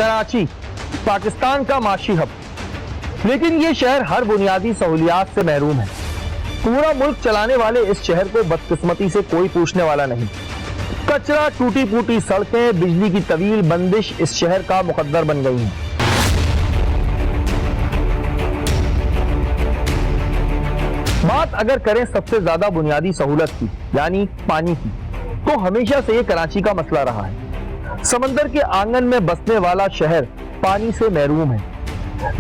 कराची पाकिस्तान का माशी हब, लेकिन ये शहर हर बुनियादी सहूलियात से महरूम है। पूरा मुल्क चलाने वाले इस शहर को बदकिस्मती से कोई पूछने वाला नहीं। कचरा, टूटी फूटी सड़कें, बिजली की तवील बंदिश इस शहर का मुकद्दर बन गई हैं। बात अगर करें सबसे ज्यादा बुनियादी सहूलत की, यानी पानी की, तो हमेशा से ये कराची का मसला रहा है। समंदर के आंगन में बसने वाला शहर पानी से महरूम है।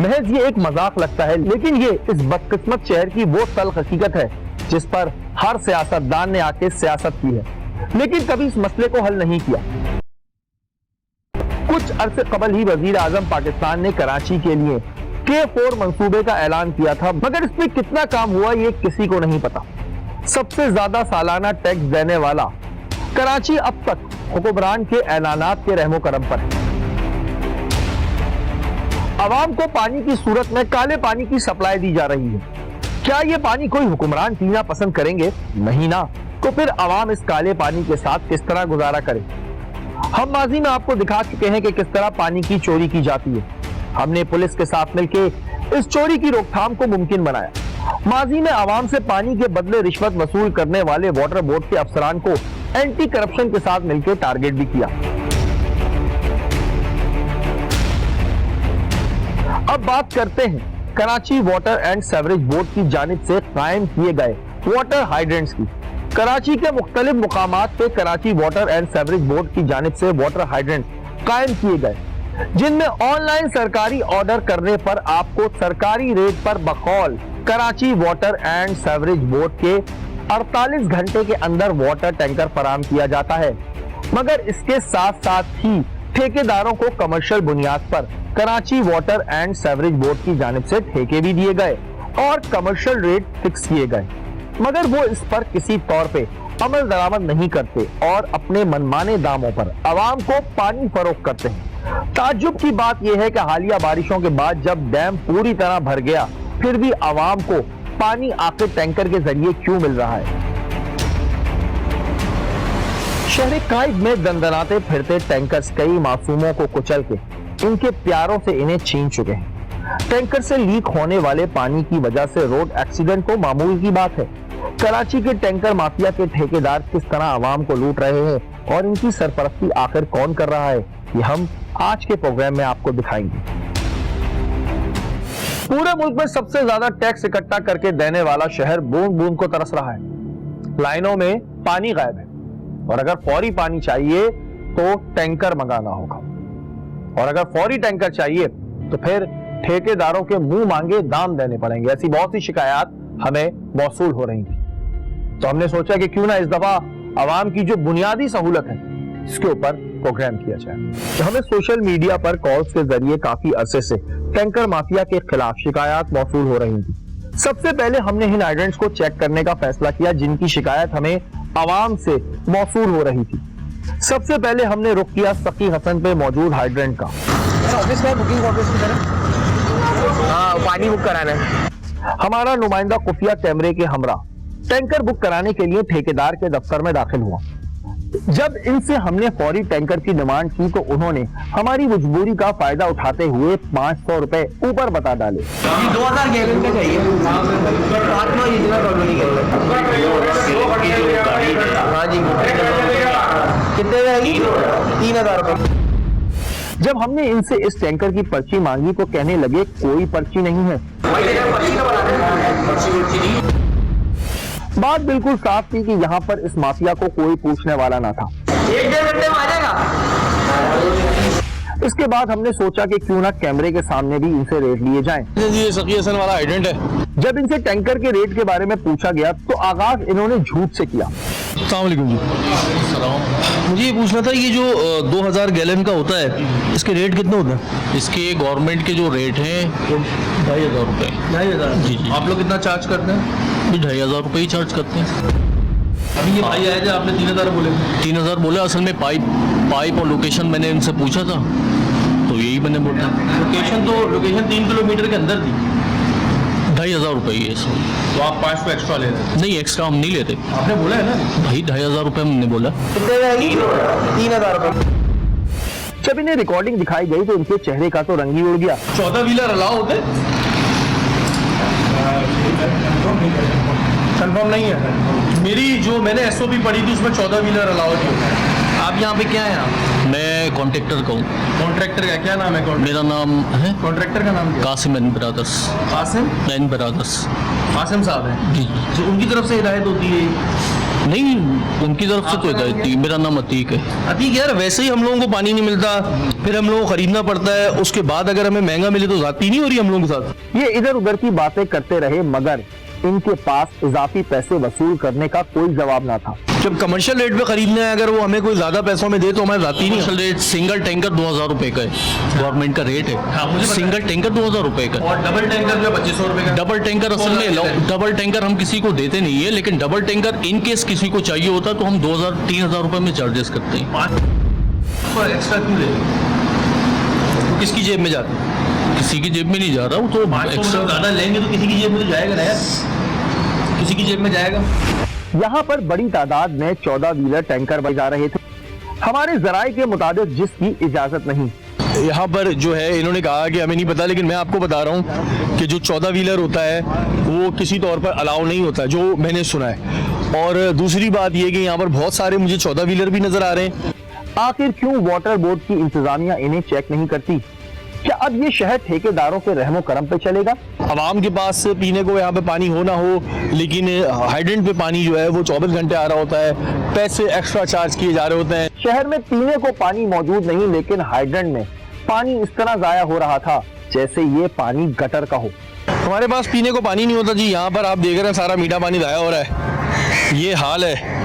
महज ये एक मजाक लगता है, लेकिन ये इस बदकिस्मत शहर की वो तल्ख हकीकत है जिस पर हर सियासतदान ने आके सियासत की है, लेकिन कभी इस मसले को हल नहीं किया। कुछ अरसे कबल ही वजीर आजम पाकिस्तान ने कराची के लिए K4 मंसूबे का ऐलान किया था, मगर इसमें कितना काम हुआ ये किसी को नहीं पता। सबसे ज्यादा सालाना टैक्स देने वाला कराची अब तक हुक्मरान के ऐलानात के रहमो करम पर है। अवाम को पानी की सूरत में काले पानी की सप्लाई दी जा रही है। क्या ये पानी कोई हुक्मरान पीना पसंद करेंगे? नहीं ना। तो फिर अवाम इस काले पानी के साथ किस तरह गुजारा करे? हम माजी में आपको दिखा चुके हैं कि किस तरह पानी की चोरी की जाती है। हमने पुलिस के साथ मिलकर इस चोरी की रोकथाम को मुमकिन बनाया। माजी में अवाम से पानी के बदले रिश्वत वसूल करने वाले वाटर बोर्ड के अफसरान को एंटी करप्शन के साथ मिलकर टारगेट भी किया। अब बात करते हैं Karachi water and sewerage board की जानिब से कायम किए गए वाटर हाइड्रेंट्स की। कराची के मुख्तलिफ मुकामात पे Karachi water and sewerage board की जानिब से वाटर हाइड्रेंट्स कायम किए गए, जिनमें ऑनलाइन सरकारी ऑर्डर करने पर आपको सरकारी रेट पर बकौल Karachi water and sewerage board के 48 घंटे के अंदर वाटर टैंकर फराहम किया जाता है। मगर इसके साथ साथ ही ठेकेदारों को कमर्शियल बुनियाद पर Karachi water and sewerage board की जानिब से ठेके भी दिए गए और कमर्शियल रेट फिक्स किए गए, मगर वो इस पर किसी तौर पे अमल दरामद नहीं करते और अपने मनमाने दामों पर आवाम को पानी फरोख्त करते हैं। ताज्जुब की बात यह है कि हालिया बारिशों के बाद जब डैम पूरी तरह भर गया, फिर भी आवाम को पानी आखिर टैंकर के जरिए क्यों मिल रहा है? शहर कायद में दंदनाते फिरते टैंकर्स कई मासूमों को कुचल के इनके प्यारों से इन्हें छीन चुके हैं। टैंकर से लीक होने वाले पानी की वजह से रोड एक्सीडेंट तो मामूल की बात है। कराची के टैंकर माफिया के ठेकेदार किस तरह आवाम को लूट रहे हैं और इनकी सरपरस्ती आखिर कौन कर रहा है, ये हम आज के प्रोग्राम में आपको दिखाएंगे। पूरे मुल्क में सबसे ज्यादा टैक्स इकट्ठा करके देने वाला शहर बूंद बूंद को तरस रहा है। लाइनों में पानी गायब है और अगर फौरी पानी चाहिए तो टैंकर मंगाना होगा, और अगर फौरी टैंकर चाहिए तो फिर ठेकेदारों के मुंह मांगे दाम देने पड़ेंगे। ऐसी बहुत सी शिकायत हमें मौसूल हो रही थी, तो हमने सोचा कि क्यों ना इस दफा आवाम की जो बुनियादी सहूलत है इसके ऊपर प्रोग्राम किया जाए। तो हमें सोशल मीडिया पर कॉल्स के जरिए काफी अरसे से टैंकर माफिया के खिलाफ शिकायत मौसूल हो रही थी। सबसे पहले हमने इन हाइड्रेंट्स को चेक करने का फैसला किया जिनकी शिकायत हमें आवाम से मौसूल हो रही थी। सबसे पहले हमने रुख किया सकी हसन पे मौजूद हाइड्रेंट का। ऑफिस का बुकिंग ऑफिस की तरह पानी बुक कराना है। हमारा नुमाइंदा खुफिया कैमरे के हमरा टैंकर बुक कराने के लिए ठेकेदार के दफ्तर में दाखिल हुआ। जब इनसे हमने फौरी टैंकर की डिमांड की तो उन्होंने हमारी मजबूरी का फायदा उठाते हुए 500 रुपए ऊपर बता डाले। 2000 गैलन का चाहिए। हाँ जी, कितने रहेगी? 3000 रुपए। जब हमने इनसे इस टैंकर की पर्ची मांगी तो कहने लगे कोई पर्ची नहीं है। बात बिल्कुल साफ थी कि यहाँ पर इस माफिया को कोई पूछने वाला ना था। 1-1.5 घंटे में आ जाएगा। इसके बाद हमने सोचा कि क्यों ना कैमरे के सामने भी इनसे रेट लिए जाएं। ये सकी हसन वाला हाइड्रेंट है। जब इनसे टैंकर के रेट के बारे में पूछा गया तो आगाज इन्होंने झूठ से किया। अस्सलाम वालेकुम जी। मुझे ये पूछना था, ये जो 2000 गैलन का होता है इसके रेट कितने होते हैं? इसके गवर्नमेंट के जो रेट हैं वो 2500 रुपये। 2500? जी जी। आप लोग कितना चार्ज करते हैं? 2500 रुपये ही चार्ज करते हैं। अभी ये भाई आए थे, आपने 3000 बोले। 3000 बोले, असल में पाइप और लोकेशन मैंने इनसे पूछा था तो यही मैंने बोला। लोकेशन 3 किलोमीटर के अंदर थी। 2500 रुपये ही है इसमें। तो आप 500 एक्स्ट्रा ले रहे हैं? नहीं, एक्स्ट्रा हम नहीं लेते। आपने बोला है ना भाई 2500 रुपये हमने बोला। कितने रहेगी? 3000 रुपए। जब इन्हें रिकॉर्डिंग दिखाई गई तो इनके चेहरे का तो रंग ही उड़ गया। 14 व्हीलर अलाउ होते? कंफर्म नहीं है। मेरी जो मैंने एसओपी पढ़ी थी उसमें 14 व्हीलर अलाउ नहीं होता है। आप यहाँ पे क्या है? आप मैं कॉन्ट्रैक्टर का हूँ। कॉन्ट्रैक्टर का क्या नाम है? मेरा नाम है कॉन्ट्रैक्टर का नाम क्या? Kasim and brothers. Kasim and brothers. Kasim साहब है जी। जो उनकी तरफ से हिदायत होती है? नहीं, उनकी तरफ से तो हिदायत थी। मेरा नाम अतीक है। अतीक यार, वैसे ही हम लोगों को पानी नहीं मिलता, फिर हम लोगों को खरीदना पड़ता है, उसके बाद अगर हमें महंगा मिले तो जाती नहीं हो रही हम लोगों के साथ। ये इधर उधर की बातें करते रहे मगर इनके पास इजाफी पैसे वसूल करने का कोई जवाब ना था। जब कमर्शियल रेट पे खरीदना है, अगर वो हमें कोई ज्यादा पैसों में दे तो हमें जाती नहीं। कमर्शियल रेट सिंगल टैंकर 2000 रुपए का है, गवर्नमेंट का रेट है। सिंगल टैंकर 2000 रुपए का। और डबल टैंकर जो 2500 रुपए का। डबल टैंकर असल में डबल टैंकर हम किसी को देते नहीं है, लेकिन डबल टैंकर इन केस किसी को चाहिए होता तो हम 2000-3000 रुपए में चार्जेस करते हैं। एक्स्ट्रा क्यों दे? किसकी जेब में जाता है? किसी की जेब में नहीं जा रहा, वो तो एक्स्ट्रा ज्यादा लेंगे तो किसी की जेब में तो जाएगा ना यार, किसी की जेब में जाएगा। यहाँ पर बड़ी तादाद में 14 व्हीलर टैंकर बजा रहे थे, हमारे जराये के मुताबिक जिसकी इजाजत नहीं। यहाँ पर जो है इन्होंने कहा कि हमें नहीं पता, लेकिन मैं आपको बता रहा हूँ कि जो 14 व्हीलर होता है वो किसी तौर पर अलाउ नहीं होता, जो मैंने सुना है। और दूसरी बात ये कि यहाँ पर बहुत सारे मुझे 14 व्हीलर भी नजर आ रहे हैं। आखिर क्यों वाटर बोर्ड की इंतजामिया इन्हें चेक नहीं करती? क्या अब ये शहर ठेकेदारों के रहमो करम पे चलेगा? आवाम के पास पीने को यहाँ पे पानी हो ना हो, लेकिन हाइड्रेंट पे पानी जो है वो 24 घंटे आ रहा होता है, पैसे एक्स्ट्रा चार्ज किए जा रहे होते हैं। शहर में पीने को पानी मौजूद नहीं, लेकिन हाइड्रेंट में पानी इस तरह जाया हो रहा था जैसे ये पानी गटर का हो। हमारे पास पीने को पानी नहीं होता जी। यहाँ पर आप देख रहे हैं सारा मीठा पानी जाया हो रहा है, ये हाल है।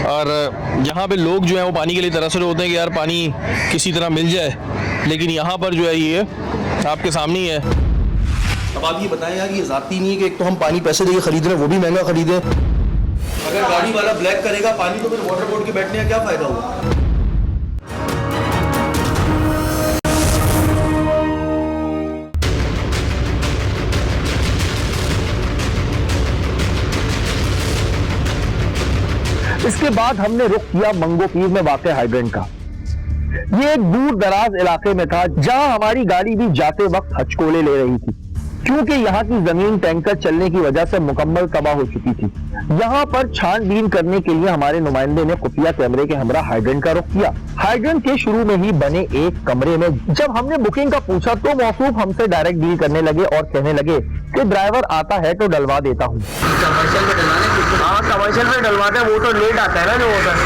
और यहाँ पे लोग जो है वो पानी के लिए तरस रहे होते हैं कि यार पानी किसी तरह मिल जाए, लेकिन यहाँ पर जो है ये आपके सामने ही है। अब आप ये बताएं यार, ये जाती नहीं है कि एक तो हम पानी पैसे देके खरीद रहे हैं, वो भी महंगा खरीदें। अगर गाड़ी वाला ब्लैक करेगा पानी तो फिर वाटर बोर्ड के बैठने का क्या फायदा होगा? इसके बाद हमने रुख किया मंगोपीर में वाक़े हाइड्रेंट का। ये एक दूर दराज इलाके में था जहां हमारी गाड़ी भी जाते वक्त हचकोले ले रही थी, क्योंकि यहाँ की जमीन टैंकर चलने की वजह से मुकम्मल तबाह हो चुकी थी। यहाँ पर छानबीन करने के लिए हमारे नुमाइंदे ने खुफिया कैमरे के हमरा हाइड्रेंट का रुख किया। हाइड्रेंट के शुरू में ही बने एक कमरे में जब हमने बुकिंग का पूछा तो मौसूफ हमसे डायरेक्ट डील करने लगे और कहने लगे कि ड्राइवर आता है तो डलवा देता हूँ। कमर्शियल में डलवाने? हाँ, कमर्शियल में डलवाते हैं, वो तो लेट आता है ना जो होता है।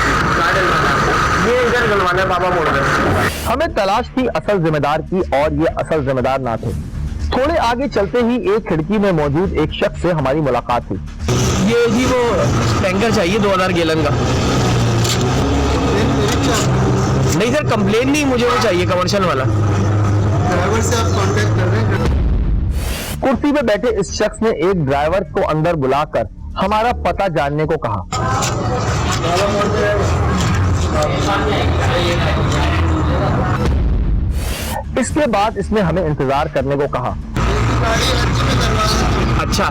ये इधर डलवाना है, बाबा बोल रहे हैं। हमें तलाश थी असल जिम्मेदार की और ये असल जिम्मेदार ना थे। थोड़े आगे चलते ही एक खिड़की में मौजूद एक शख्स से हमारी मुलाकात हुई। ये जी वो टैंकर चाहिए 2000 गैलन का। नहीं सर, कंप्लेन नहीं, मुझे वो चाहिए कमर्शियल वाला। ड्राइवर से आप कांटेक्ट कर रहे हैं? कुर्सी पे बैठे इस शख्स ने एक ड्राइवर को अंदर बुलाकर हमारा पता जानने को कहा। इसके बाद इसने हमें इंतजार करने को कहा। अच्छा,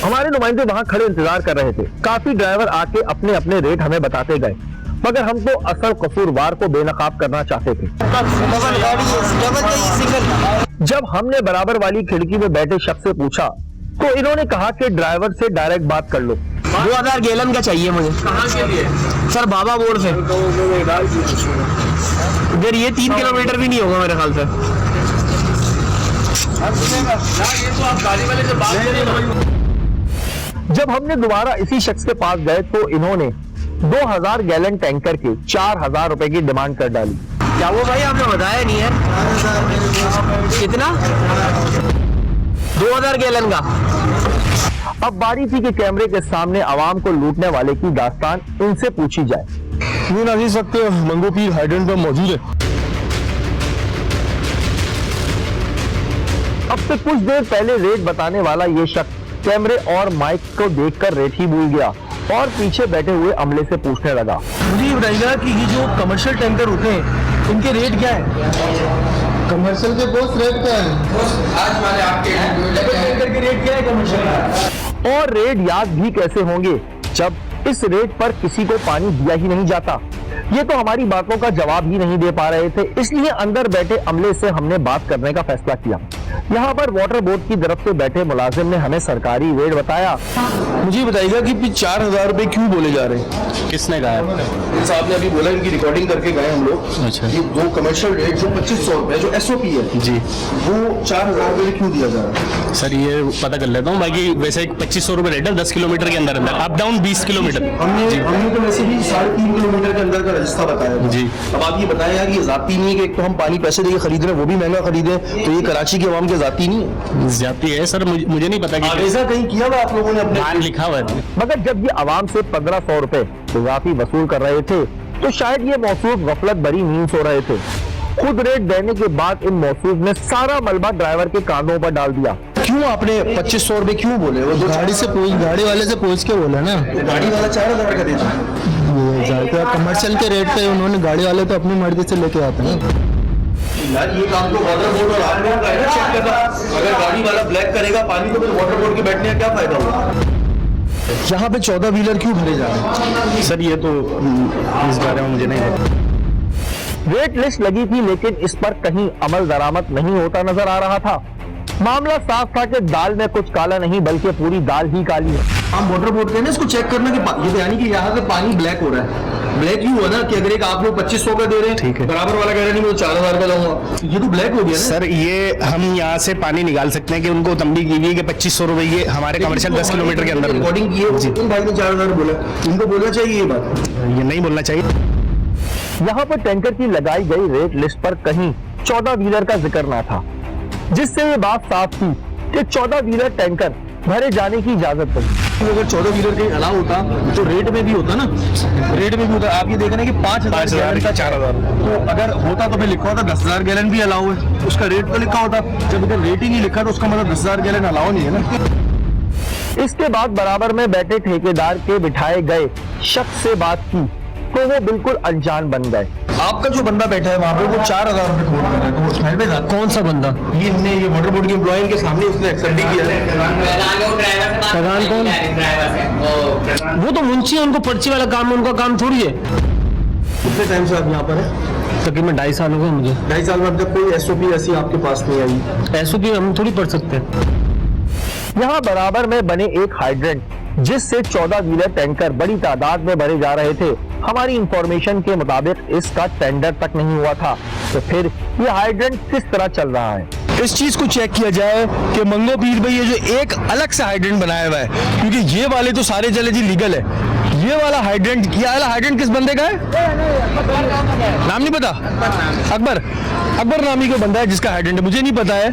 हमारे नुमाइंदे वहां खड़े इंतजार कर रहे थे। काफी ड्राइवर आके अपने अपने रेट हमें बताते गए, मगर हम तो असल कसूरवार को बेनकाब करना चाहते थे। जब हमने बराबर वाली खिड़की में बैठे शख्स से पूछा तो इन्होंने कहा कि ड्राइवर से डायरेक्ट बात कर लो। 2000 गैलन का चाहिए मुझे। कहाँ के लिए? सर बाबा बोर्ड से। इधर ये 3 किलोमीटर भी नहीं होगा मेरे ख्याल से। ये तो आप गाड़ी वाले से बात करिए। जब हमने दोबारा इसी शख्स के पास गए तो इन्होंने 2000 गैलन टैंकर के 4000 रुपए की डिमांड कर डाली। क्या वो भाई आपने बताया नहीं है? कितना? 2000 गैलन का। अब बारी थी कि कैमरे के सामने आवाम को लूटने वाले की दास्तान इनसे पूछी जाए। ये नाज़िर सकते मंगोपीर हाइड्रेंट पर मौजूद है। अब से कुछ देर पहले रेट बताने वाला ये शख्स कैमरे और माइक को देखकर रेट ही भूल गया और पीछे बैठे हुए अमले से पूछने लगा। मुझे ये बताइएगा कि ये जो कमर्शियल टैंकर होते हैं इनके रेट क्या है? कमर्शियल के बॉस रेट क्या है? आज वाले आपके टैंकर के रेट क्या है कमर्शियल? और रेट याद भी कैसे होंगे जब इस रेट पर किसी को पानी दिया ही नहीं जाता। ये तो हमारी बातों का जवाब ही नहीं दे पा रहे थे, इसलिए अंदर बैठे अमले से हमने बात करने का फैसला किया। यहाँ पर वाटर बोर्ड की तरफ से बैठे मुलाजिम ने हमें सरकारी रेट बताया। मुझे बताइएगा कि 4,000 रुपए क्यों बोले जा रहे हैं? किसने कहा? साहब ने अभी बोला, इनकी रिकॉर्डिंग करके गए हम लोग। अच्छा। ये दो कमर्शियल रेट जो 2500 रुपए जो SOP है जी, वो 4,000 रुपए क्यों दिया जा रहा है? सर ये पता कर लेता हूँ। बाकी वैसे 2500 रुपये रेट है 10 किलोमीटर के अंदर अंदर, अप डाउन 20 किलोमीटर। हमने तो वैसे भी 3.5 किलोमीटर के अंदर का रास्ता बताया था। जी। अब आप ये बताएं यार, ये जाती नहीं है कि एक तो हम पानी पैसे देके खरीद रहे हैं, वो भी महंगा खरीदे, तो ये कराची के अवाम के जाती नहीं है? जाती है सर, मुझे नहीं पता कि ऐसा कहीं किया हुआ आप लोगों ने अपने? मान लिखा हुआ है। मगर जब ये आवाम से 1500 रुपए इजाफी वसूल कर रहे थे तो शायद ये मौसूफ गफलत भरी नींद सो रहे थे। खुद रेट देने के बाद इन मौसूफ ने सारा मलबा ड्राइवर के कांधों पर डाल दिया। क्यों आपने 2500 रुपए क्यों बोले? वो दो गाड़ी वाले से पूछ के बोला ना, गाड़ी वाला 4,000 का देता है। कमर्शियल के रेट पे उन्होंने, गाड़ी वाले तो अपनी मर्जी से लेके आते हैं। यार ये काम तो वाटर बोर्ड और आरटीओ का है ना चेक करना। अगर गाड़ी वाला ब्लैक करेगा पानी तो फिर वाटर बोर्ड के बैठने का क्या फायदा होगा? यहाँ पे 14 व्हीलर क्यों भरे जा रहे हैं? सर ये तो इस बारे में मुझे नहीं पता। रेट लिस्ट लगी थी लेकिन इस पर कहीं अमल दरामद नहीं होता नजर आ रहा था। मामला साफ था कि दाल में कुछ काला नहीं बल्कि पूरी दाल ही काली है। हम वाटर बोर्ड के ना इसको चेक करना कि ये तो यानी कि यहाँ से पानी ब्लैक हो रहा है। ब्लैक ही हुआ ना कि अगर एक आप लोग 2500 का दे रहे हैं, ठीक है, बराबर वाला कह रहे नहीं मैं 4,000 का लाऊंगा, ये तो ब्लैक हो गया ना। सर ये हम यहाँ से पानी निकाल सकते हैं कि उनको तंबी की हुई कि 2500 रुपए ये हमारे कमर्शियल 10 किलोमीटर के अंदर रिकॉर्डिंग की है, इन भाई ने 4,000 बोला, इनको बोलना चाहिए ये बात, ये नहीं बोलना चाहिए। यहाँ पर टैंकर की लगाई गई रेट लिस्ट पर कहीं 14 व्हीलर का जिक्र ना था, जिससे ये बात साफ थी कि 14 व्हीलर टैंकर भरे जाने की इजाजत नहीं। अगर 14 व्हीलर कहीं अलाउ होता तो रेट में भी होता ना, रेट में भी होता। आप ये देख रहे हैं कि 5,000 गैलन का 4,000, तो अगर होता तो फिर लिखा होता 10,000 गैलन भी अलाउ है, उसका रेट तो लिखा होता। जब इधर रेट ही नहीं लिखा तो उसका मतलब 10,000 गैलन अलाउ नहीं है ना। इसके बाद बराबर में बैठे ठेकेदार के बिठाए गए शख्स से बात की तो वो बिल्कुल अनजान बन गए। आपका जो बंदा बैठा है वहाँ पे वो 4,000 रुपए खोल कर रहा है, तो वो साइड पे था। कौन सा बंदा? ये वाटर बोर्ड के एम्प्लॉय के सामने उसने एक्सएलडी किया है। वो तो मुंशी है, उनको पर्ची वाला काम है, उनका काम थोड़ी है। कितने टाइम से आप यहाँ पर है? तकरीबन 2.5 साल हो गए मुझे। 2.5 साल में अब तक कोई SOP ऐसी आपके पास नहीं आई? ऐसो भी हम थोड़ी पढ़ सकते हैं। यहाँ बराबर में बने एक हाइड्रेंट जिससे 14 व्हीलर टैंकर बड़ी तादाद में भरे जा रहे थे, हमारी इंफॉर्मेशन के मुताबिक इसका टेंडर तक नहीं हुआ था, तो फिर ये हाइड्रेंट किस तरह चल रहा है? इस चीज को चेक किया जाए कि मंगो पीर भाई ये जो एक अलग से हाइड्रेंट बनाया हुआ है, क्योंकि ये वाले तो सारे चले जी लीगल है, ये वाला हाइड्रेंट, ये वाला हाइड्रेंट किस बंदे का है? नाम नहीं पता? अकबर नामी का बंदा है जिसका हाइड्रेंट है, मुझे नहीं पता है।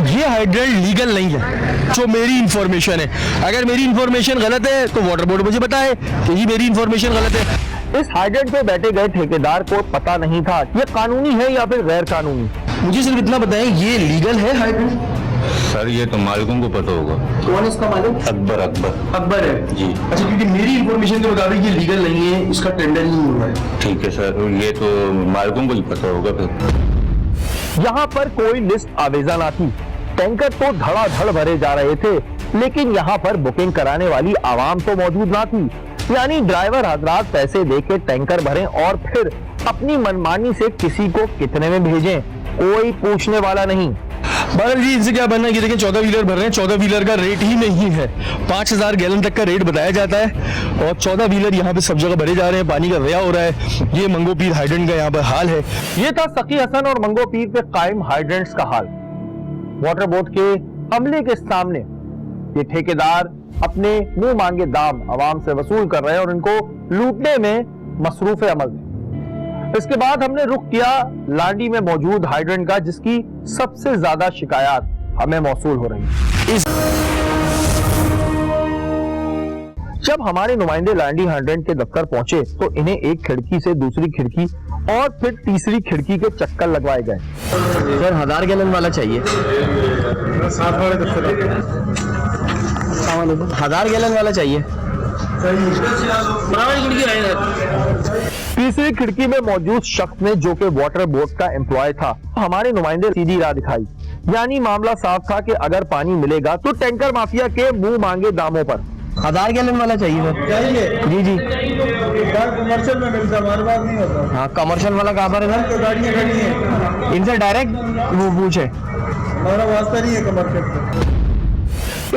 ये हाइड्रेंट लीगल नहीं है जो मेरी इंफॉर्मेशन है। अगर मेरी इंफॉर्मेशन गलत है तो वाटर बोर्ड मुझे पता है कि ये मेरी इंफॉर्मेशन गलत है। इस हाइड्रेंट पे बैठे गए ठेकेदार को पता नहीं था ये कानूनी है या फिर गैर कानूनी। मुझे सिर्फ इतना बताएं, ये लीगल है हाइड्रेंट? सर ये तो मालिकों को पता होगा। कौन इसका मालिक? अकबर है जी। अच्छा, क्योंकि मेरी इंफॉर्मेशन के मुताबिक ये लीगल नहीं है, इसका टेंडर नहीं हुआ है। ठीक है सर, ये तो मालिकों को ही पता होगा फिर। यहाँ पर कोई लिस्ट आवेजा ना थी, टैंकर तो धड़ाधड़ भरे जा रहे थे, लेकिन यहाँ पर बुकिंग कराने वाली आवाम तो मौजूद ना थी। यानी ड्राइवर हजरात पैसे देके टैंकर भरें और फिर अपनी मनमानी से किसी को कितने में भेजें, कोई पूछने वाला नहीं। बादल जी इनसे क्या बनना है कि देखिए 14 व्हीलर भर रहे हैं, 14 व्हीलर का रेट ही नहीं है, 5,000 गैलन तक का रेट बताया जाता है और 14 व्हीलर यहाँ पे सब जगह भरे जा रहे हैं, पानी का व्यय हो रहा है। ये मंगो पीर हाइड्रेंट का यहाँ पर हाल है। ये था सकी हसन और मंगो पीर पे कायम हाइड्रेंट्स का हाल। वाटर बोर्ड के अमले के सामने ये ठेकेदार अपने मुंह मांगे दाम आवाम से वसूल कर रहे हैं और इनको लूटने में मसरूफ अमल है। इसके बाद हमने रुख किया लांडी में मौजूद हाइड्रेंट का, जिसकी सबसे ज्यादा शिकायत हमें मौसूल हो रही है। जब हमारे नुमाइंदे लांडी हाइड्रेंट के दफ्तर पहुंचे तो इन्हें एक खिड़की से दूसरी खिड़की और फिर तीसरी खिड़की के चक्कर लगवाए गए। सर 1000 गैलन वाला चाहिए। 1000 गैलन वाला चाहिए। तीसरी खिड़की में मौजूद शख्स ने, जो कि वाटर बोर्ड का एम्प्लॉय था, हमारे नुमाइंदे सीधी राह दिखाई। यानी मामला साफ था कि अगर पानी मिलेगा तो टैंकर माफिया के मुंह मांगे दामों पर 1000 गैलन वाला चाहिए सर। चाहिए जी जी कमर्शियल में मिलता, हमारे पास नहीं होता। हाँ, कमर्शियल वाला कहाँ पर है तो गाड़ियाँ खड़ी हैं, सर? इनसे डायरेक्ट वो पूछे। हमारा वास्ता नहीं है कमर्शियल से।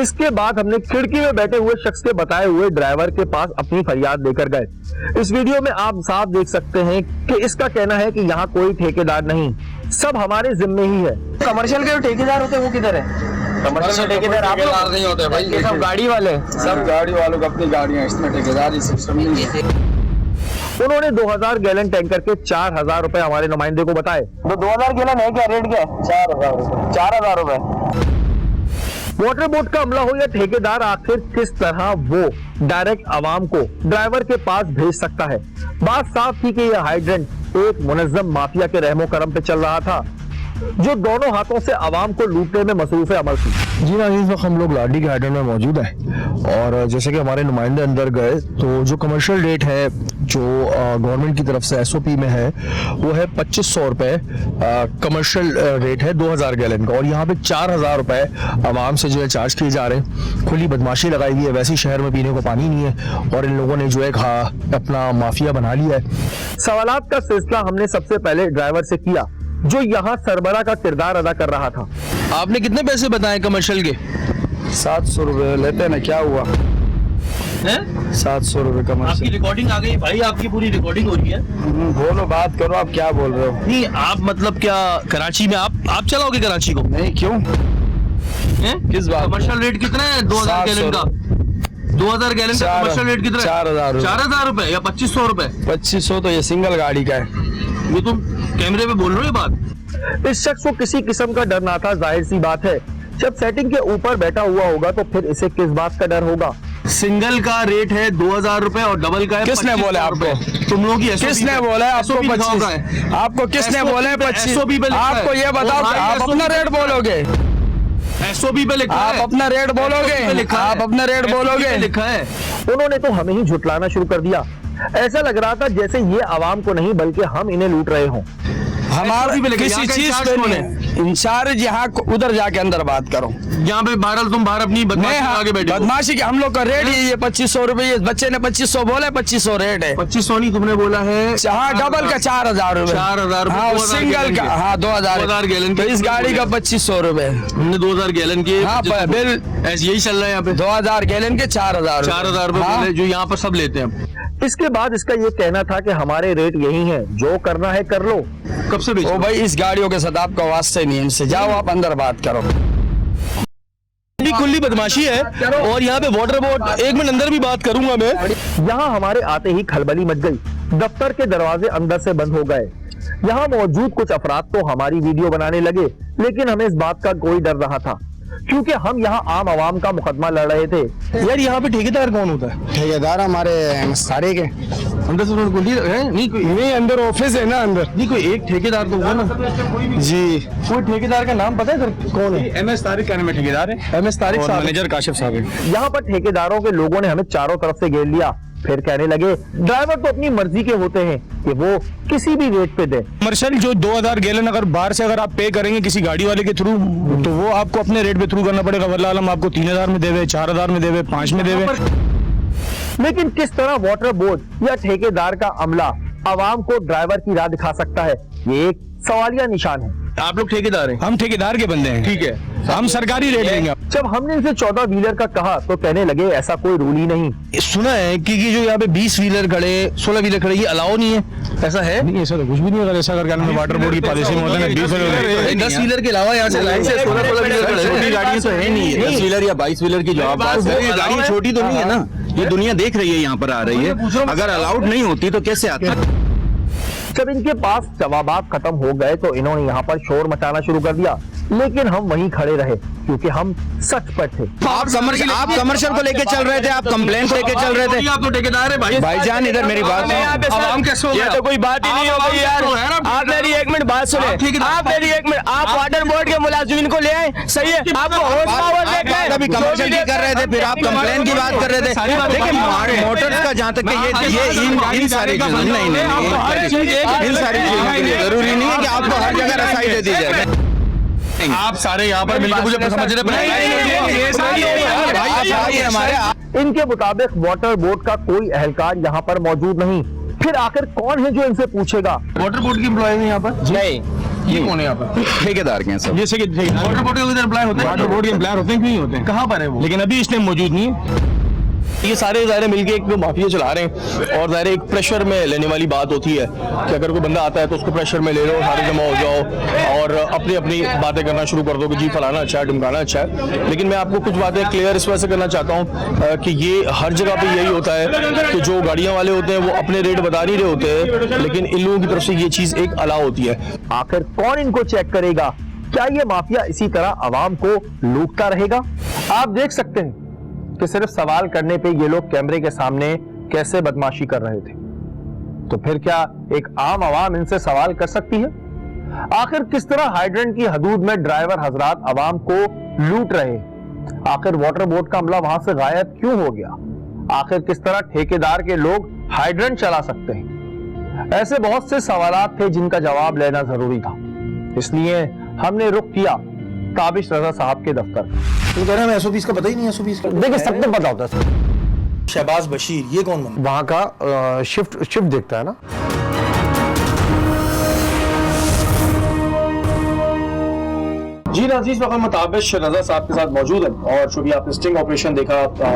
इसके बाद हमने खिड़की में बैठे हुए शख्स के बताए हुए ड्राइवर के पास अपनी फरियाद लेकर गए। इस वीडियो में आप साफ देख सकते हैं कि इसका कहना है कि यहाँ कोई ठेकेदार नहीं, सब हमारे जिम्मे ही है। कमर्शियल के जो ठेकेदार होते हैं वो किधर है? कमर्शियल ठेकेदार आप लोग नहीं होते भाई, ये सब गाड़ी वाले सब गाड़ी वालों को अपनी गाड़ियां, इसमें ठेकेदार ही सिस्टम नहीं है। उन्होंने 2000 गैलन टैंकर के 4000 रुपए हमारे नुमाइंदे को बताए। तो 2000 गैलन है क्या? रेट क्या है? 4000 रुपए। वाटर बोर्ड का अमला हो या ठेकेदार, आखिर किस तरह वो डायरेक्ट आवाम को ड्राइवर के पास भेज सकता है? बात साफ थी कि यह हाइड्रेंट एक मुनज्जम माफिया के रहमो करम पे चल रहा था, जो दोनों हाथों से आवाम को लूटने में मसरूफ अमल थी। जी ना, इस वक्त हम लोग लाडी के हाइड्रेंट में मौजूद हैं और जैसे कि हमारे नुमाइंदे अंदर गए तो जो कमर्शियल रेट है जो गवर्नमेंट की तरफ से एसओपी में है वो है 2500 रुपए कमर्शियल रेट है 2000 गैलन का, और यहाँ पे 4000 रुपए आवाम से जो है चार्ज किए जा रहे हैं। खुली बदमाशी लगाई हुई है, वैसे ही शहर में पीने को पानी नहीं है और इन लोगों ने जो है अपना माफिया बना लिया है। सवालात का सिलसिला हमने सबसे पहले ड्राइवर से किया जो यहाँ सरबरा का किरदार अदा कर रहा था। आपने कितने पैसे बताए कमर्शियल के? 700 रुपए लेते ना, क्या हुआ? 700 रुपए आपकी कमर्शियल। रिकॉर्डिंग आ गई भाई, आपकी पूरी रिकॉर्डिंग हो रही है। बोलो, बात करो, आप क्या बोल रहे हो? नहीं, आप मतलब क्या कराची में आप चलाओगे कराची को? नहीं, क्यों? किस बात? कमर्शियल रेट कितना है 2000 गैलन का? 2000 गैलन का कमर्शियल रेट कितना है? 4000 रुपए या 2500 रुपए? 2500 तो ये सिंगल गाड़ी का है। ये तुम कैमरे पे बोल रहे हो ये बात? इस शख्स को किसी किस्म का डर ना था, जाहिर सी बात है। जब सेटिंग के ऊपर बैठा हुआ होगा तो फिर इसे किस बात का डर होगा? सिंगल का रेट है 2000 रुपए और डबल का है किसने बोला आपको? तुम लोगों की किसने बोला है आपको 25? आपको किसने बोला है 25? SOP पे लिखा है। आपको ये बताओ कि आप अपना रेट बोलोगे? एसओपी पे लिखा है। आप अपना रेट बोलोगे? आप अपना रेट बोलोगे? लिखा है। उन्होंने तो हमें ही झुटलाना शुरू कर दिया। ऐसा लग रहा था जैसे ये आवाम को नहीं बल्कि हम इन्हें लूट रहे हों। हमारा किसी चीज पे नहीं इंचार्ज, यहाँ उधर जाके अंदर बात करो। यहाँ पे बहरहाल तुम बाहर अपनी बदमाशी आगे बैठे हो। बदमाशी की हम लोग का रेट ये 2500 रुपए, बच्चे ने 2500 बोला, 2500 रेट है। 2500 नहीं तुमने बोला है। हाँ, डबल का 4000 रुपए। 4000 हाँ, सिंगल का। हाँ, 2000 गैलन तो इस गाड़ी का 2500 रुपए। हमने 2000 गैलन के। हाँ, बिल ऐसे यही चल रहा है यहाँ पे। 2000 गैलन के 4000 रुपए बोले, जो यहाँ पर सब लेते हैं। इसके बाद इसका ये कहना था कि हमारे रेट यही हैं, जो करना है कर लो। कब से ओ भाई, इस गाड़ियों के साथ आपका वास्ता ही नहीं है, इनसे जाओ आप अंदर बात करो। खुली बदमाशी है और यहाँ पे वाटर बोर्ड। एक मिनट अंदर भी बात करूंगा मैं। यहाँ हमारे आते ही खलबली मच गई। दफ्तर के दरवाजे अंदर से बंद हो गए। यहाँ मौजूद कुछ अफराद तो हमारी वीडियो बनाने लगे, लेकिन हमें इस बात का कोई डर रहा था क्योंकि हम यहाँ आम आवाम का मुकदमा लड़ रहे थे। यार यहाँ पे ठेकेदार कौन होता है? ठेकेदार हमारे सारे के अंदर से कुंडी है? नहीं कोई नहीं, अंदर ऑफिस है ना अंदर। नहीं, कोई एक ठेकेदार तो होगा ना जी। कोई ठेकेदार का नाम पता है सर कौन है? MS तारिक का नाम ठेकेदार है। MS तारिक साहब, मैनेजर काशिफ साहब है। यहाँ पर ठेकेदारों के लोगों ने हमें चारों तरफ से घेर लिया। फिर कहने लगे ड्राइवर तो अपनी मर्जी के होते हैं कि वो किसी भी रेट पे दे। कमर्शियल जो 2000 गैलन अगर बाहर से अगर आप पे करेंगे किसी गाड़ी वाले के थ्रू, तो वो आपको अपने रेट पे थ्रू करना पड़ेगा। वल्लाह आलम आपको 3000 में देवे, 4000 में देवे, 5 में देवे। लेकिन किस तरह वाटर बोर्ड या ठेकेदार का अमला आवाम को ड्राइवर की राह दिखा सकता है, ये एक सवालिया निशान है। आप लोग ठेकेदार हैं? हम ठेकेदार के बंदे हैं। ठीक है, हम सरकारी रेट देंगे। जब हमने इनसे 14 व्हीलर का कहा तो कहने लगे ऐसा कोई रूल ही नहीं। सुना है कि ये जो यहाँ पे 20 व्हीलर खड़े, 16 व्हीलर खड़े, ये अलाउ नहीं है, ऐसा है? नहीं, ऐसा तो कुछ भी नहीं। अगर ऐसा करके वाटर बोर्ड की पॉलिसी में होता है 10 व्हीलर के अलावा यहाँ से लाइन से 16 व्हीलर खड़े। छोटी गाड़ियाँ तो है नहीं है। 10 व्हीलर या 22 व्हीलर की जवाब बात है। ये गाड़ी छोटी तो नहीं है ना, ये दुनिया देख रही है, यहाँ पर आ रही है। अगर अलाउड नहीं होती तो कैसे आता? जब इनके पास जवाबात खत्म हो गए तो इन्होंने यहाँ पर शोर मचाना शुरू कर दिया, लेकिन हम वहीं खड़े रहे क्योंकि हम सच पर थे। आप कमर्शियल को लेके चल रहे थे, आप कंप्लेंट लेके चल रहे थे। आप तो ठेकेदार है भाई। भाईजान इधर मेरी बात सुनो। आवाम कैसे हो गया? ये तो कोई बात ही नहीं हो गई यार। आप मेरी एक मिनट बात सुने। आप मेरी एक मिनट, आप वाटर बोर्ड के मुलाजिमीन को ले आए, सही है? आपको होश पावर देखा है। अभी कमर्शियल की कर रहे थे, फिर आप कंप्लेंट की बात कर रहे थे। देखिए मोटर्स का जहाँ तक ये इन सारी चीजों इन सारी चीजों के लिए जरूरी नहीं है कि आपको हर जगह रसाई दे दी जाए। आप सारे यहाँ पर मिलकर मुझे समझ रहे इनके मुताबिक वाटर बोर्ड का कोई एहलकार यहाँ पर मौजूद नहीं। फिर आखिर कौन है जो इनसे पूछेगा? वाटर बोर्ड के एम्प्लॉय हैं यहाँ पर? नहीं, ये कौन है यहाँ पर? ठेकेदार के हैं सब। जैसे कि वाटर बोर्ड के एम्प्लॉय होते हैं, वाटर बोर्ड के एम्प्लॉयर होते हैं कि नहीं होते हैं? कहाँ पर है वो? लेकिन अभी इस टाइम मौजूद नहीं है। ये सारे ज़ाहिर मिलके एक माफिया चला रहे हैं और ज़ाहिर एक प्रेशर में लेने वाली बात होती है कि अगर कोई बंदा आता है तो उसको प्रेशर में ले लो, सारे जमा हो जाओ और अपनी अपनी बातें करना शुरू कर दो कि जी फलाना अच्छा है, ढिमकाना अच्छा है। लेकिन मैं आपको कुछ बातें क्लियर इस वजह से करना चाहता हूँ कि ये हर जगह पे यही होता है कि जो गाड़ियाँ वाले होते हैं वो अपने रेट बता नहीं रहे होते हैं, लेकिन इन लोगों की तरफ से ये चीज़ एक अलाउ होती है। आखिर कौन इनको चेक करेगा? क्या ये माफिया इसी तरह आवाम को लूटता रहेगा? आप देख सकते हैं कि सिर्फ सवाल करने पे ये लोग कैमरे के सामने कैसे बदमाशी कर रहे थे। तो फिर क्या एक आम आवाम इनसे सवाल कर सकती है? आखिर किस तरह हाइड्रेंट की हदूद में ड्राइवर हजरात आवाम को लूट रहे? आखिर वाटर बोर्ड का अमला वहां से गायब क्यों हो गया? आखिर किस तरह ठेकेदार के लोग हाइड्रेंट चला सकते हैं? ऐसे बहुत से सवालात थे जिनका जवाब लेना जरूरी था, इसलिए हमने रुख किया ताबिश रजा साहब के दफ्तर। तो कह रहे हैं एसओपी का पता ही नहीं, एसओपी का देखिए सबको पता होता है। शहबाज बशीर ये कौन बंदा? वहां का शिफ्ट देखता है ना। जी नाज़रीन, वक्त मुताबिश रजा साहब के साथ मौजूद है और जो भी आपने स्टिंग ऑपरेशन देखा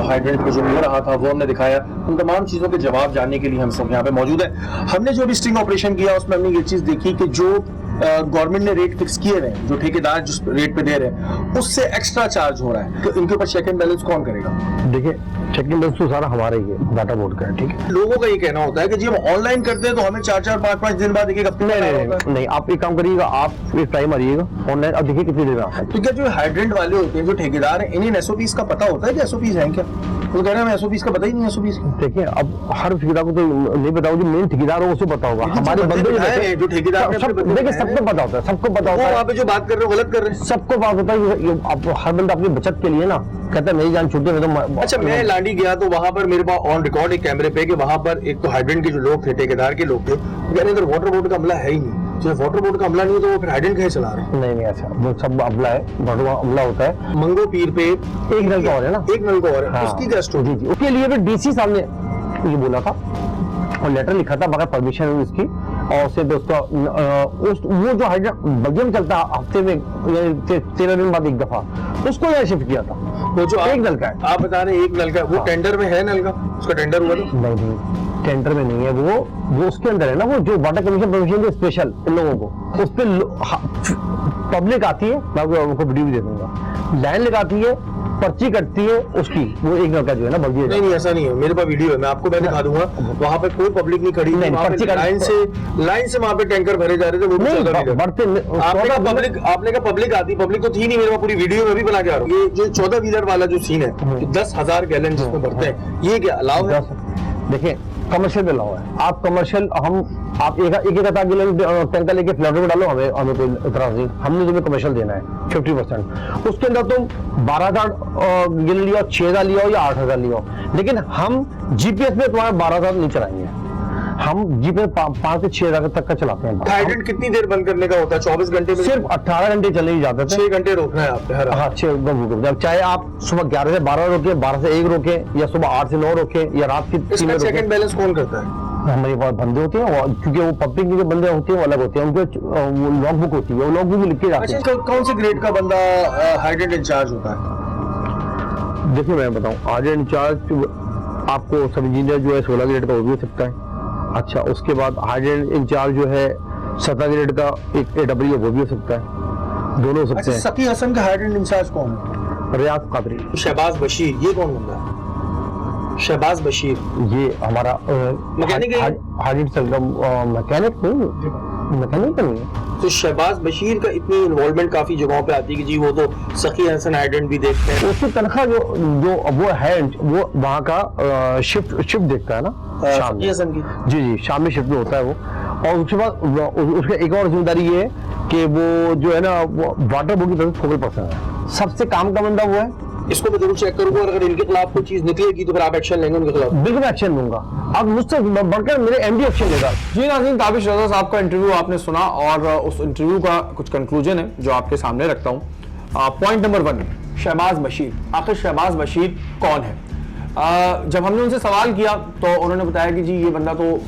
हाइड्रेंट पे जो मिल रहा था वो हमने दिखाया। उन तमाम चीज़ों के जवाब जानने के लिए हम सब यहाँ पे मौजूद है। हमने जो भी स्टिंग ऑपरेशन किया उसमें हमने ये चीज़ देखी कि जो गवर्नमेंट ने रेट फिक्स किए हुए हैं, जो ठेकेदार जिस रेट पे दे रहे हैं उससे एक्स्ट्रा चार्ज हो रहा है। तो इनके ऊपर चेक एंड बैलेंस कौन करेगा? देखिए चेक एंड बैलेंस तो सारा हमारा ही है, डाटा बोर्ड का है, ठीक है। लोगों का ये कहना होता है कि जी हम ऑनलाइन करते हैं तो हमें 4-4, 5-5 दिन बाद एक हफ्ते नहीं, आप एक काम करिएगा, आप एक टाइम मारिएगा ऑनलाइन, अब देखिए कितनी देर में आता है। तो क्या जो हाइड्रेंट वाले होते हैं, जो ठेकेदार हैं, इन्हें एसओपीज का पता होता है कि एसओपीज हैं क्या? तो कह रहे हैं एसओपीज का पता ही नहीं। एसओपीज देखिए अब हर ठेकेदार को तो नहीं बताओ, जो मेन ठेकेदार हो उसे पता होगा। हमारे बंदे जो ठेकेदार देखिए सबको पता होता है, सबको पता होता है। वहाँ पे जो बात कर रहे हो गलत कर रहे हैं। सबको बात होता है, आप हर बंदा अपनी बचत के लिए ना कहता है मेरी जान छूटे में तो। अच्छा, मैं लाडी गया तो वहां पर मेरे पास ऑन रिकॉर्ड एक कैमरे पे कि वहां पर एक तो हाइड्रेंट के जो लोग थे, ठेकेदार के लोग थे, यानी इधर वाटर बोर्ड का अमला है ही नहीं। जब वाटर बोर्ड का अमला नहीं है तो वो फिर हाइड्रेंट कैसे चला रहे हैं? नहीं ऐसा वो सब अमला है, वाटर अमला होता है। मंगो पीर पे एक नल का और है ना, एक नल का और है, हाँ। उसकी क्या स्टोरी? जी उसके लिए भी डीसी साहब ने ये बोला था और लेटर लिखा था बगैर परमिशन उसकी, और उससे दोस्तों वो जो हाइड्रेंट बल्जियम चलता है हफ्ते में 13 दिन बाद एक दफा, उसको यहाँ शिफ्ट किया था। वो जो एक नल का है, आप बता रहे हैं एक नल का, वो टेंडर में है नल का? उसका टेंडर हुआ था? नहीं टेंडर में नहीं है, वो उसके अंदर है ना, वो जो water commission permission special in लोगों को, उस पर पब्लिक आती है, मैं आपको वीडियो भी दे दूंगा, लाइन लगाती है, पर्ची कटती है उसकी, वो एक लड़का जो है ना बल्कि नहीं ऐसा नहीं है, मेरे पास वीडियो है, मैं आपको मैं दिखा दूंगा। वहाँ पे कोई पब्लिक नहीं खड़ी, पर्ची लाइन से वहाँ पे टैंकर भरे जा रहे थे। वो आपने कहा पब्लिक आती, पब्लिक तो थी नहीं, मेरे पास पूरी वीडियो में भी बना के आ रहा हूँ। ये जो 14 व्हीलर वाला जो सीन है, 10,000 गैलन जिसमें भरते हैं, ये क्या अलाउ है? देखिए कमर्शियल पे अलाउ है। आप कमर्शियल आप एक टैंकर लेके फ्लैट में डालो, हमें कोई इतराज नहीं, हमने तुम्हें कमर्शियल देना है 50%। उसके अंदर तुम 12,000 गिल लिया, 6,000 लिया हो या 8,000 लिया हो, लेकिन हम जीपीएस में तुम्हारा 12,000 नहीं चलाएंगे, हम जीपीएस 5 से 6,000 तक का चलाते हैं। हाइड्रेंट कितनी देर बंद करने का होता है? 24 घंटे में? सिर्फ 18 घंटे चले ही जाते थे। 6 घंटे रोकना है आपने हर? हाँ 6 घंटे, चाहे आप सुबह 11 से 12 रोके, 12 से 1 रोके, या सुबह 8 से 9 रोके, या रात की 3 में। सेकंड बैलेंस कौन करता है? हमारे पास बंदे होते हैं, क्योंकि वो पब्लिक के जो बंदे होते हैं वो अलग होते हैं, उनके वो लॉग बुक होती है, वो लॉग बुक में लिख के जाते हैं। कौन से ग्रेड का बंदा हाइड्रेंट इंचार्ज होता है? देखिए मैं बताऊं, हाइड्रेंट इंचार्ज आपको सब इंजीनियर जो है 16 ग्रेड का वो भी हो सकता है। अच्छा उसके बाद हाइड्रेंट इंचार्ज जो है 17 ग्रेड का एक AW वो भी हो सकता है, दोनों हो सकते हैं। सकी हसन का हाइड्रेंट इंचार्ज कौन है? रियाज कादरी। शहबाज बशीर ये कौन बंदा है? शहबाज बशीर ये हमारा मैकेनिक है? हाइड्रेंट मैकेनिक नहीं है। तो शहबाज बशीर का इतनी इन्वॉल्वमेंट काफी जगहों पे आती है कि जी वो तो सखी हसन हाइड्रेंट भी देखते हैं। उसकी तनख्वाह जो वो है वो वहाँ का शिफ्ट देखता है ना, शाम में। हसन की जी शाम में शिफ्ट में होता है वो। और उसके बाद उसका एक और जिम्मेदारी ये है कि वो जो है ना वो वाटर बोर्ड की तरफ फोकल पर्सन है, सबसे काम का बंदा वो है। इसको मैं जरूर चेक करूंगा और अगर इनके खिलाफ कोई चीज निकलेगी तो फिर आप एक्शन लेंगे उनके खिलाफ? बिल्कुल एक्शन लूंगा, अब मुझसे बढ़कर मेरे MD एक्शन लेगा। जी नाज़रीन, ताबिश रज़ा साहब का इंटरव्यू आपने सुना और उस इंटरव्यू का कुछ कंक्लूजन है जो आपके सामने रखता हूं। Point number 1, Shahbaz Bashir. आखिर शहबाज बशीर कौन है? जब हमने उनसे सवाल किया तो उन्होंने बताया कि जी ये बंदा तो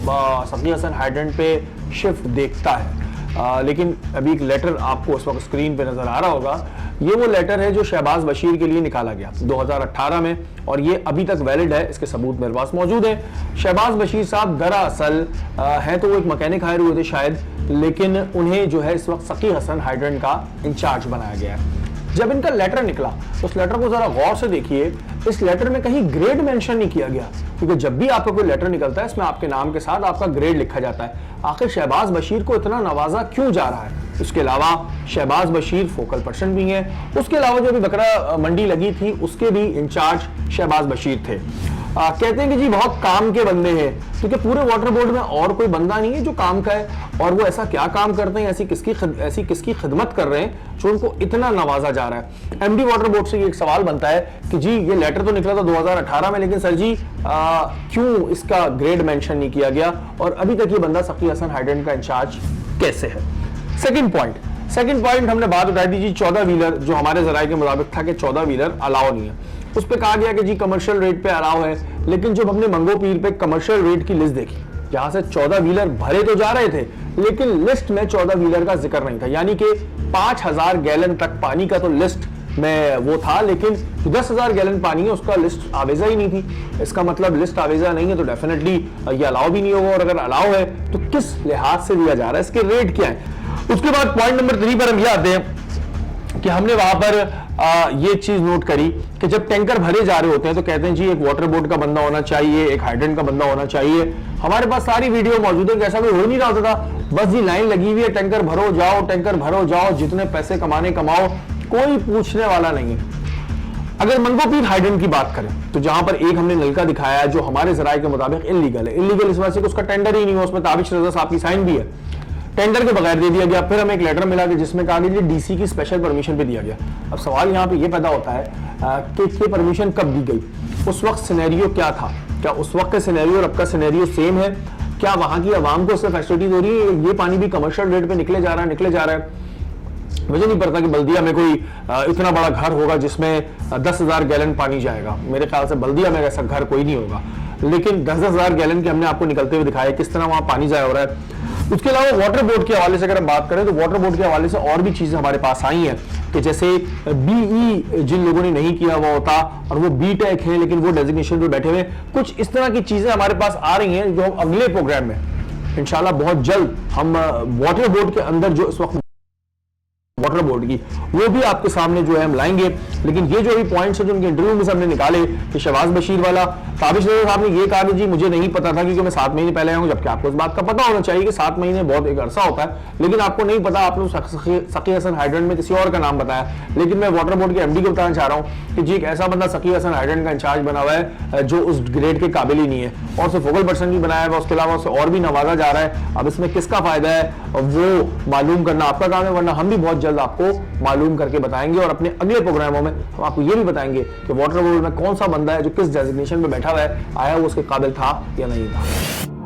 सकी हसन हाइड्रेंट पे शिफ्ट देखता है, लेकिन अभी एक लेटर आपको इस वक्त स्क्रीन पे नजर आ रहा होगा। ये वो लेटर है जो शहबाज बशीर के लिए निकाला गया 2018 में, और ये अभी तक वैलिड है, इसके सबूत मेरे पास मौजूद है। शहबाज बशीर साहब दरअसल है तो वो एक मैकेनिक हायर हुए थे शायद, लेकिन उन्हें जो है इस वक्त सकी हसन हाइड्रेंट का इंचार्ज बनाया गया है। जब इनका लेटर निकला उस लेटर को जरा गौर से देखिए, इस लेटर में कहीं ग्रेड मेंशन नहीं किया गया, क्योंकि जब भी आपका कोई लेटर निकलता है इसमें आपके नाम के साथ आपका ग्रेड लिखा जाता है। आखिर शहबाज बशीर को इतना नवाजा क्यों जा रहा है? उसके अलावा शहबाज बशीर फोकल पर्सन भी हैं, उसके अलावा जो भी बकरा मंडी लगी थी उसके भी इंचार्ज शहबाज बशीर थे। कहते हैं कि जी बहुत काम के बंदे हैं, क्योंकि पूरे वाटर बोर्ड में और कोई बंदा नहीं है जो काम का है, और वो ऐसा क्या काम करते हैं, ऐसी किसकी खिदमत कर रहे हैं जो उनको इतना नवाजा जा रहा है। एमडी वाटर बोर्ड से ये एक सवाल बनता है कि जी ये लेटर तो निकला था 2018 में, लेकिन सर जी क्यों इसका ग्रेड मेंशन नहीं किया गया और अभी तक ये बंदा सकी हसन हाइड्रेंट का इंचार्ज कैसे है? सेकंड पॉइंट हमने बात उठाई थी जी 14 व्हीलर, जो हमारे जराये के मुताबिक था कि 14 व्हीलर अलाउ नहीं है। उस पर कहा गया कि जी कमर्शियल रेट पे अलाउ है, लेकिन जब हमने मंगो पीर पे कमर्शियल रेट की लिस्ट देखी जहां से 14 व्हीलर भरे तो जा रहे थे, लेकिन लिस्ट में 14 व्हीलर का जिक्र नहीं था। यानी कि 5000 गैलन तक पानी का तो लिस्ट में वो था, लेकिन 10,000 गैलन पानी है उसका लिस्ट आवेजा ही नहीं थी। इसका मतलब लिस्ट आवेजा नहीं है तो डेफिनेटली ये अलाउ भी नहीं होगा, और अगर अलाउ है तो किस लिहाज से दिया जा रहा है, इसके रेट क्या है। उसके बाद पॉइंट नंबर 3 पर हम ये आते हैं कि हमने वहां पर ये चीज नोट करी कि जब टैंकर भरे जा रहे होते हैं तो कहते हैं जी एक वाटर बोर्ड का बंदा होना चाहिए, एक हाइड्रेंट का बंदा होना चाहिए। हमारे पास सारी वीडियो मौजूद है कि ऐसा कोई हो नहीं रहा होता था, बस जी लाइन लगी हुई है, टैंकर भरो जाओ, जितने पैसे कमाने कमाओ, कोई पूछने वाला नहीं है। अगर मंगो पीर हाइड्रेंट की बात करें तो जहां पर एक हमने नलका दिखाया है जो हमारे जराये के मुताबिक इलीगल है, इलीगल इस वजह से कि उसका टेंडर ही नहीं हुआ, उसमें ताबिश रजा साहब की साइन भी है, टेंडर के बगैर दे दिया गया। फिर हमें एक लेटर मिला कि जिसमें कहा गया डीसी की स्पेशल परमिशन पे दिया गया। अब सवाल यहाँ पे ये पैदा होता है कि परमिशन कब दी गई, उस वक्त सिनेरियो क्या था, क्या उस वक्त का सिनेरियो और अब का सिनेरियो सेम है, क्या वहां की आवाम को उससे फैसिलिटीज हो रही है, ये पानी भी कमर्शियल रेट पे निकले जा रहा है। मुझे नहीं पता कि बल्दिया में कोई इतना बड़ा घर होगा जिसमें 10,000 गैलन पानी जाएगा, मेरे ख्याल से बल्दिया में ऐसा घर कोई नहीं होगा, लेकिन 10,000 गैलन के हमने आपको निकलते हुए दिखाया किस तरह वहां पानी जाया हो रहा है। उसके अलावा वाटर बोर्ड के हवाले से अगर हम बात करें तो वाटर बोर्ड के हवाले से और भी चीजें हमारे पास आई हैं कि जैसे बीई जिन लोगों ने नहीं किया हुआ होता और वो बी टेक है लेकिन वो डेजिग्नेशन पे बैठे हुए, कुछ इस तरह की चीजें हमारे पास आ रही हैं जो हम अगले प्रोग्राम में इंशाल्लाह बहुत जल्द हम वाटर बोर्ड के अंदर जो इस वक्त वाटर बोर्ड की वो भी आपके सामने जो है हम लाएंगे। लेकिन ये जो भी पॉइंट्स है जो उनके इंटरव्यू में से हमने निकाले कि शहबाज बशीर वाला, ताबिश रजा साहब ने ये कहा कि जी मुझे नहीं पता था क्योंकि मैं 7 महीने पहले आया हूं, जबकि आपको इस बात का पता होना चाहिए कि 7 महीने बहुत एक अरसा होता है, लेकिन आपको नहीं पता, आपने सकी हसन हाइड्रेंट में किसी और का नाम बताया। लेकिन मैं वाटर बोर्ड के एमडी को बताना चाह रहा हूँ कि जी एक ऐसा बंदा सकी हसन हाइड्रेंट का इंचार्ज बना हुआ है जो उस ग्रेड के काबिल ही नहीं है, और उसे फोकल पर्सन भी बनाया हुआ, उसके अलावा उसे और भी नवाजा जा रहा है। अब इसमें किसका फायदा है वो मालूम करना आपका काम है, वरना हम भी बहुत जल्द आपको मालूम करके बताएंगे और अपने अगले प्रोग्रामों में हम आपको ये भी बताएंगे कि वाटर बोर्ड में कौन सा बंदा है जो किस डेजिग्नेशन पे बैठा हुआ है, आया वो उसके काबिल था या नहीं था।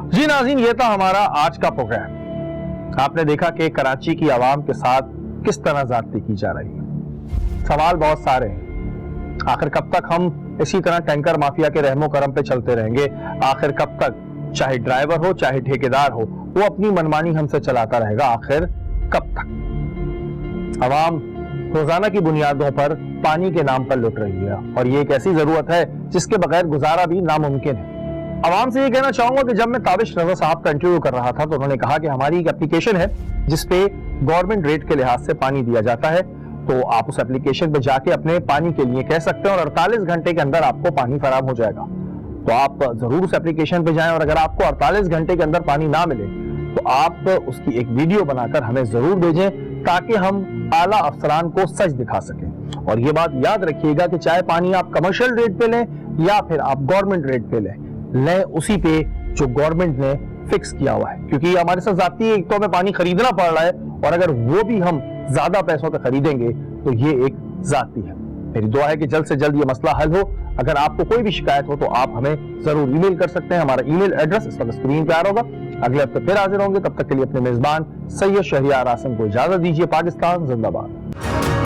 जी नाज़रीन, ये था हमारा आज का प्रोग्राम। आपने देखा कि कराची की आवाम के साथ किस तरह ज्यादती की जा रही है। सवाल बहुत सारे हैं, आखिर कब तक हम इसी तरह टैंकर माफिया के रहमो करम पे चलते रहेंगे? आखिर कब तक चाहे ड्राइवर हो चाहे ठेकेदार हो वो अपनी मनमानी हमसे चलाता रहेगा? आखिर कब तक? आवाम रोजाना की बुनियादों पर पानी के नाम पर लुट रही है और ये एक ऐसी जरूरत है जिसके बगैर गुजारा भी नामुमकिन है। आवाम से ये कहना चाहूंगा कि जब मैं ताबिश रजा साहब का इंटरव्यू कर रहा था तो उन्होंने कहा कि हमारी एक एप्लीकेशन है जिसपे गवर्नमेंट रेट के लिहाज से पानी दिया जाता है, तो आप उस एप्लीकेशन पे जाके अपने पानी के लिए कह सकते हैं और 48 घंटे के अंदर आपको पानी फराहम हो जाएगा। तो आप जरूर उस एप्लीकेशन पे जाएं और अगर आपको 48 घंटे के अंदर पानी ना मिले तो आप उसकी एक वीडियो बनाकर हमें जरूर भेजें ताकि हम आला अफसरान को सच दिखा सकें। और ये बात याद रखिएगा कि चाहे पानी आप कमर्शियल रेट पे लें या फिर आप गवर्नमेंट रेट पे लें उसी पे जो गवर्नमेंट ने फिक्स किया हुआ है, क्योंकि हमारे साथ जाती एक तो हमें पानी खरीदना पड़ रहा है और अगर वो भी हम ज्यादा पैसों पे खरीदेंगे तो ये एक जाती है। मेरी दुआ है कि जल्द से जल्द ये मसला हल हो। अगर आपको कोई भी शिकायत हो तो आप हमें जरूर ईमेल कर सकते हैं, हमारा ईमेल एड्रेस इस वक्त स्क्रीन पे आ रहा होगा। अगले हफ्ते फिर हाजिर होंगे, तब तक के लिए अपने मेजबान सैयद शहरियार आसिम को इजाजत दीजिए। पाकिस्तान जिंदाबाद।